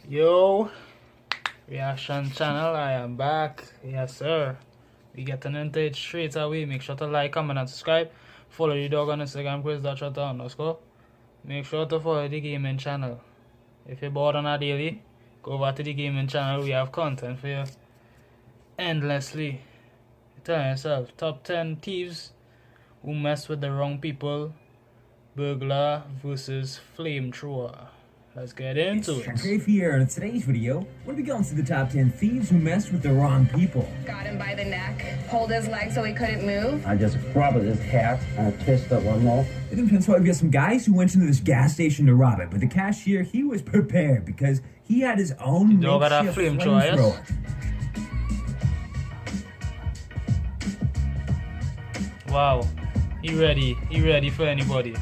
Yo, reaction channel, I am back. Yes, sir. We getting into it straight away. Make sure to like, comment, and subscribe. Follow the dog on Instagram, ChrisShotter_. Make sure to follow the gaming channel. If you're bored on a daily, go over to the gaming channel. We have content for you endlessly. Tell yourself, top 10 thieves who mess with the wrong people. Burglar versus flamethrower. Let's get into it. Dave here, and in today's video, we'll be going through the top 10 thieves who messed with the wrong people. Got him by the neck, pulled his leg so he couldn't move. I just grabbed his hat and I twisted one more. In the peninsula, we've got some guys who went into this gas station to rob it, but the cashier, he was prepared because he had his own makeshift flamethrower. Wow, he ready for anybody.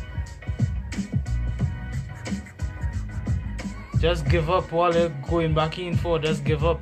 Just give up while they're going back in for, just give up.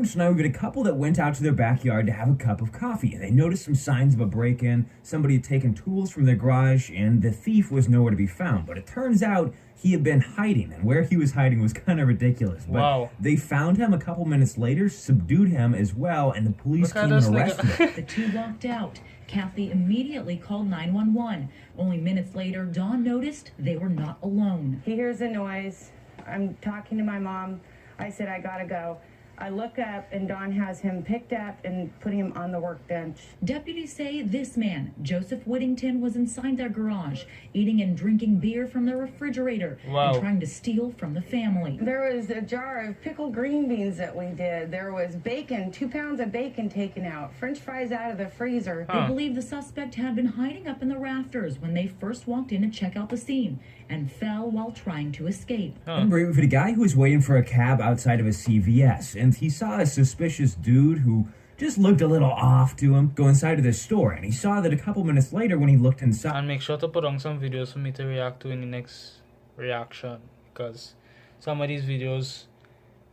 So now we've got a couple that went out to their backyard to have a cup of coffee, and they noticed some signs of a break-in. Somebody had taken tools from their garage, and the thief was nowhere to be found. But it turns out he had been hiding, and where he was hiding was kind of ridiculous. But wow. They found him a couple minutes later, subdued him as well, and the police came and arrested him. The two walked out. Kathy immediately called 911. Only minutes later, Dawn noticed they were not alone. He hears a noise. I'm talking to my mom. I said, I gotta go. I look up and Dawn has him picked up and putting him on the workbench. Deputies say this man, Joseph Whittington, was inside their garage, eating and drinking beer from the refrigerator and trying to steal from the family. There was a jar of pickled green beans that we did. There was bacon, 2 pounds of bacon taken out, French fries out of the freezer. They believe the suspect had been hiding up in the rafters when they first walked in to check out the scene and fell while trying to escape. Remember, for the guy who was waiting for a cab outside of a CVS, and he saw a suspicious dude who just looked a little off to him go inside of the store, and he saw that a couple minutes later when he looked inside. And make sure to put on some videos for me to react to in the next reaction, because some of these videos,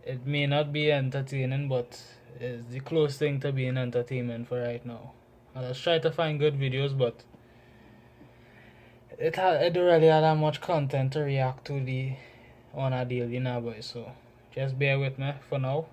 it may not be entertaining, but it's the close thing to being entertainment for right now. And let's try to find good videos, but it don't really have that much content to react to on a daily now, boys. So just bear with me for now.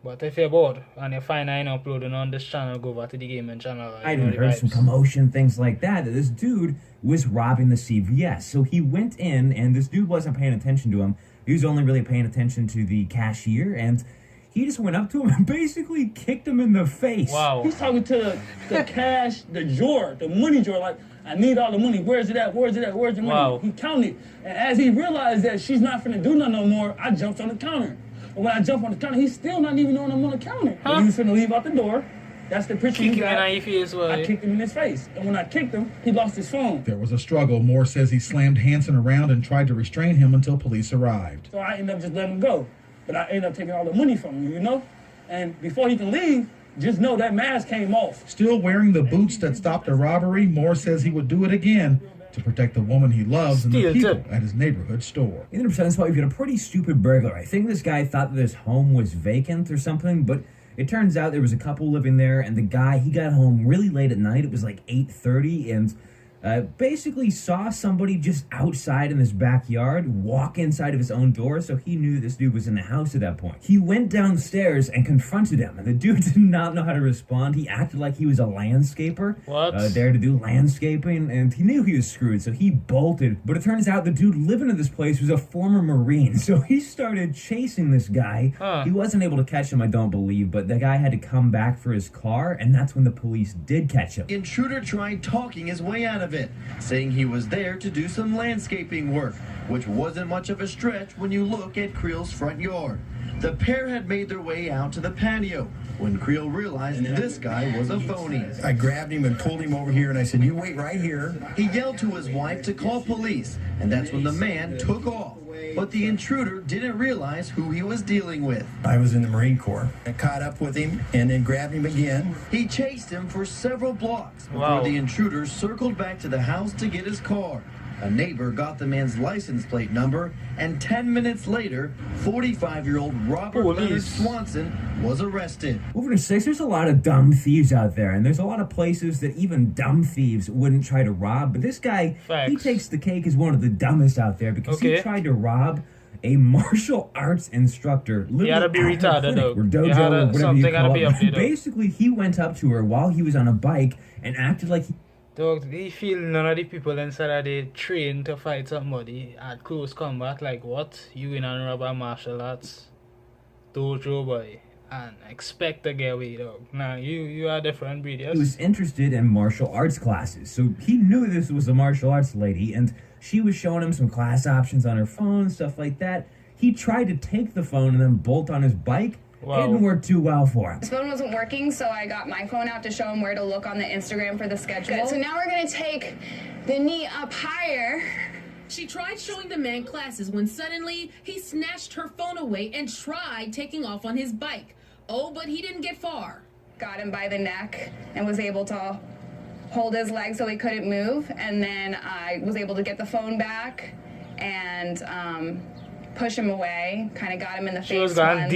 But if you're bored and you find I ain't uploading on this channel, go over to the gaming channel. I heard some commotion, things like that this dude was robbing the CVS. So he went in, and this dude wasn't paying attention to him. He was only really paying attention to the cashier, and he just went up to him and basically kicked him in the face. Wow. He's talking to the cash, the drawer, the money drawer, like, I need all the money. Where's it at? Where's it at? Where's the money? Wow. He counted. And as he realized that she's not finna do nothing no more, I jumped on the counter. And when I jumped on the counter, he's still not even knowing I'm on the counter. When he was finna leave out the door, that's the picture you got. I kicked him in his face. And when I kicked him, he lost his phone. There was a struggle. Moore says he slammed Hansen around and tried to restrain him until police arrived. So I ended up just letting him go. But I ended up taking all the money from him, you know? And before he can leave, just know that mask came off. Still wearing the boots that stopped a robbery, Moore says he would do it again to protect the woman he loves and the people at his neighborhood store. In the percent spot, we've got a pretty stupid burglar. I think this guy thought that his home was vacant or something, but it turns out there was a couple living there, and the guy, he got home really late at night. It was like 8:30, and basically saw somebody just outside in his backyard walk inside of his own door, so he knew this dude was in the house at that point. He went downstairs and confronted him, and the dude did not know how to respond. He acted like he was a landscaper. There to do landscaping, and he knew he was screwed, so he bolted. But it turns out the dude living in this place was a former Marine, so he started chasing this guy. He wasn't able to catch him, I don't believe, but the guy had to come back for his car, and that's when the police did catch him. The intruder tried talking his way out of it, saying he was there to do some landscaping work, which wasn't much of a stretch when you look at Creel's front yard. The pair had made their way out to the patio when Creel realized this guy was a phony. I grabbed him and pulled him over here, and I said, you wait right here. He yelled to his wife to call police, and that's when the man took off. But the intruder didn't realize who he was dealing with. I was in the Marine Corps. I caught up with him and then grabbed him again. He chased him for several blocks before the intruder circled back to the house to get his car. A neighbor got the man's license plate number, and 10 minutes later, 45-year-old Robert Leonard Swanson was arrested. Moving to 6, there's a lot of dumb thieves out there, and there's a lot of places that even dumb thieves wouldn't try to rob, but this guy, he takes the cake as one of the dumbest out there because he tried to rob a martial arts instructor. He had to be retarded though. Or dojo, or whatever you call it. Up Basically, he went up to her while he was on a bike and acted like Dog, he feel none of the people inside are they trained to fight somebody at close combat. Like what? You in and rob a martial arts dojo boy and expect to get away, dog. Nah, you are different breed, yes? He was interested in martial arts classes, so he knew this was a martial arts lady, and she was showing him some class options on her phone, stuff like that. He tried to take the phone and then bolt on his bike. Wow. It didn't work too well for him. His phone wasn't working, so I got my phone out to show him where to look on the Instagram for the schedule. Good. So now we're gonna take the knee up higher. She tried showing the man classes when suddenly he snatched her phone away and tried taking off on his bike. Oh, but he didn't get far. Got him by the neck and was able to hold his leg so he couldn't move, and then I was able to get the phone back and push him away, kind of got him in the face once, and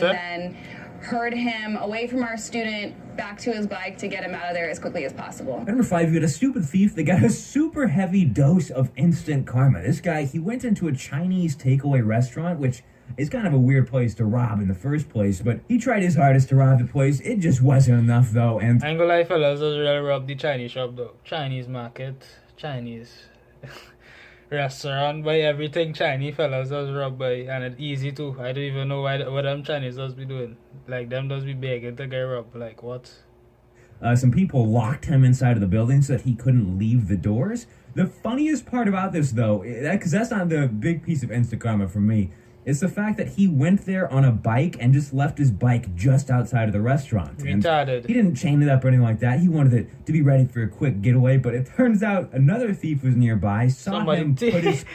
then herd him away from our student back to his bike to get him out of there as quickly as possible. Number 5, you had a stupid thief that got a super heavy dose of instant karma. This guy, he went into a Chinese takeaway restaurant, which is kind of a weird place to rob in the first place, but he tried his hardest to rob the place. It just wasn't enough, though, and... I ain't gonna lie, fellas, does really rob the Chinese shop, though. Chinese market, Chinese restaurant, by everything Chinese fellas does rob by, and it's easy too. I don't even know what them Chinese does be doing. Like, them does be begging to get robbed. Like, what? Some people locked him inside of the building so that he couldn't leave the doors. The funniest part about this, though, because that's not the big piece of instant karma for me, it's the fact that he went there on a bike and just left his bike just outside of the restaurant. Retarded. He didn't chain it up or anything like that. He wanted it to be ready for a quick getaway, but it turns out another thief was nearby, saw him put his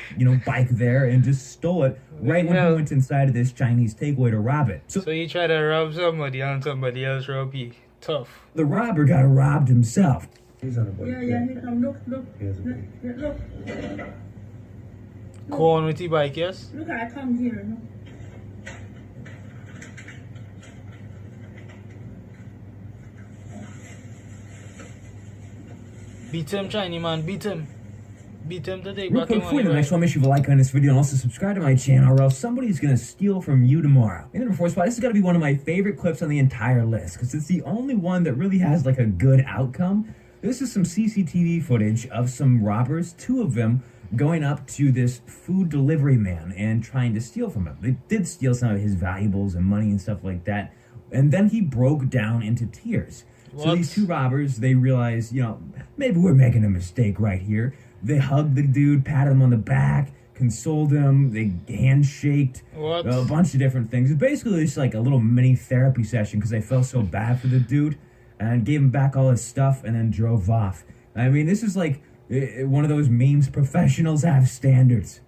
bike there and just stole it right when he went inside of this Chinese takeaway to rob it. So he tried to rob somebody and somebody else robbed you. Tough. The robber got robbed himself. He's on a bike. Yeah, he come. Look. Look. Go on with the bike, yes? Look, I come here. No? Beat him, Chinese man, beat him. Beat him to take Real back quick, him before the next one, make sure you like on this video and also subscribe to my channel, or else somebody's going to steal from you tomorrow. In the number 4 spot, this is going to be one of my favorite clips on the entire list, because it's the only one that really has like a good outcome. This is some CCTV footage of some robbers, 2 of them, going up to this food delivery man and trying to steal from him. They did steal some of his valuables and money and stuff like that, and then he broke down into tears. What? So these 2 robbers, they realized, maybe we're making a mistake right here. They hugged the dude, patted him on the back, consoled him, they handshaked, a bunch of different things. It's basically just like a little mini therapy session because they felt so bad for the dude, and gave him back all his stuff and then drove off. I mean, this is like one of those memes. Professionals have standards.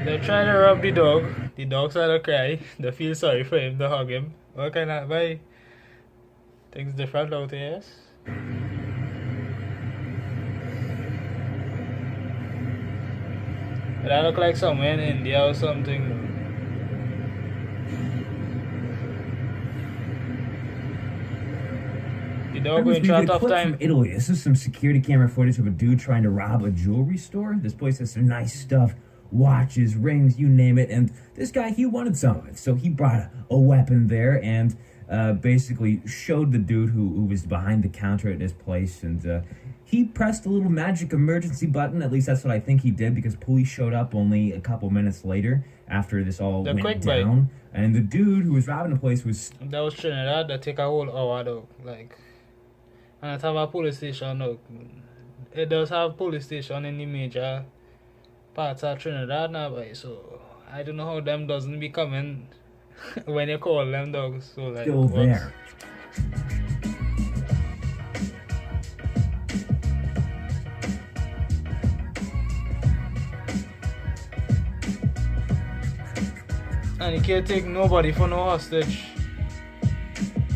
They try to rob the dog. The dog started to cry. They feel sorry for him to hug him. What kind of buy? Things different out here, yes? That look like somewhere in India or something. The dog going through a tough time. From Italy. This is some security camera footage of a dude trying to rob a jewelry store. This place has some nice stuff. Watches, rings, you name it. And this guy, he wanted some of it. So he brought a weapon there and basically showed the dude who was behind the counter at this place. And he pressed a little magic emergency button. At least that's what I think he did, because police showed up only a couple minutes later after this all went down. And the dude who was robbing the place was... That was Trinidad. That take a whole hour though. Like... And it have a police station now. It does have police station in the major parts of Trinidad now, boy. So I don't know how them doesn't be coming when you call them dogs. So like, still there. And you can't take nobody for no hostage.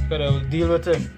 But I will deal with him.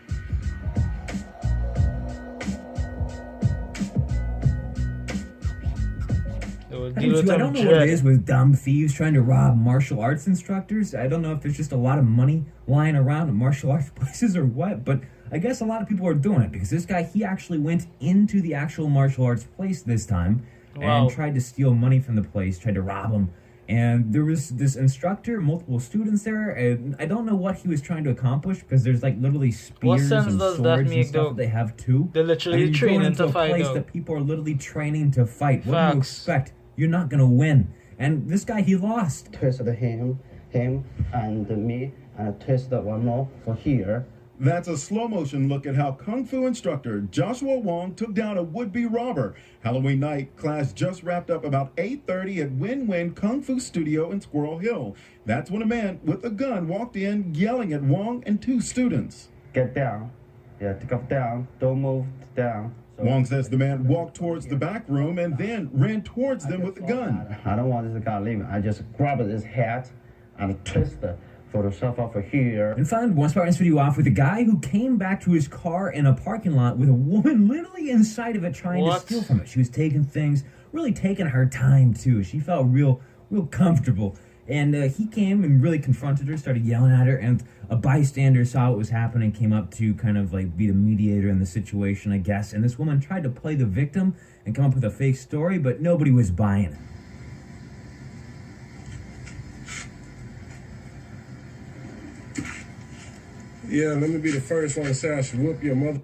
I don't know what it is with dumb thieves trying to rob martial arts instructors. I don't know if there's just a lot of money lying around in martial arts places or what, but I guess a lot of people are doing it because this guy, he actually went into the actual martial arts place this time and tried to steal money from the place, tried to rob him. And there was this instructor, multiple students there, and I don't know what he was trying to accomplish because there's like literally spears and swords and stuff that they have too. They're literally training to fight. Place that people are literally training to fight. What do you expect? You're not gonna win. And this guy, he lost. Twisted him and me, and twisted one more for here. That's a slow motion look at how Kung Fu instructor Joshua Wong took down a would-be robber. Halloween night class just wrapped up about 8:30 at Win-Win Kung Fu Studio in Squirrel Hill. That's when a man with a gun walked in yelling at Wong and two students. Get down. Yeah, to go down. Don't move down. So Wong says the man walked towards the back room and then ran towards them with the gun. I don't want this guy leaving. I just grabbed his hat and twisted for the stuff over here. And finally, we'll start this video off with a guy who came back to his car in a parking lot with a woman literally inside of it trying to steal from it. She was taking things, really taking her time too. She felt real comfortable. And he came and really confronted her, started yelling at her, and a bystander saw what was happening, came up to kind of like be the mediator in the situation, I guess. And this woman tried to play the victim and come up with a fake story, but nobody was buying it. Yeah, let me be the first one to say I should whoop your mother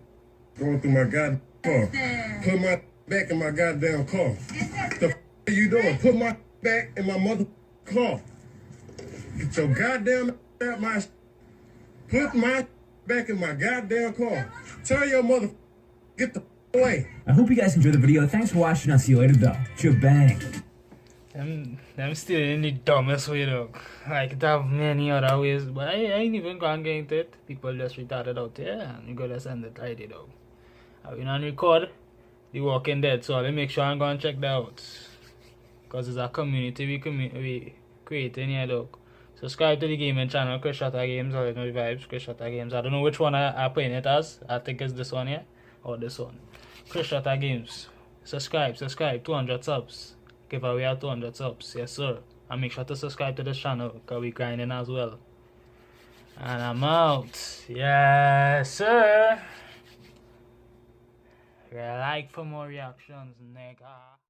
going through my goddamn car. Put my back in my goddamn car. The are you doing? Put my back in my mother car. Get your goddamn out my put my back in my goddamn car. Tell your mother get the away. I hope you guys enjoyed the video. Thanks for watching. I'll see you later though. Shebang. I'm still in the dumbest way though. Like it have many other ways, but I ain't even gonna get into it. People just retarded out there and you gotta send it right though. I've been on record The Walking Dead, so I'll make sure I'm gonna check that out. Cause it's a community we creating here though. Subscribe to the gaming channel, ChrisShotter Games, or you know the vibes, ChrisShotter Games. I don't know which one I'm playing it as. I think it's this one here or this one. ChrisShotter Games. Subscribe, 200 subs. Give away our 200 subs, yes sir. And make sure to subscribe to this channel because we grinding as well. And I'm out. Yes sir. Like for more reactions, nigga.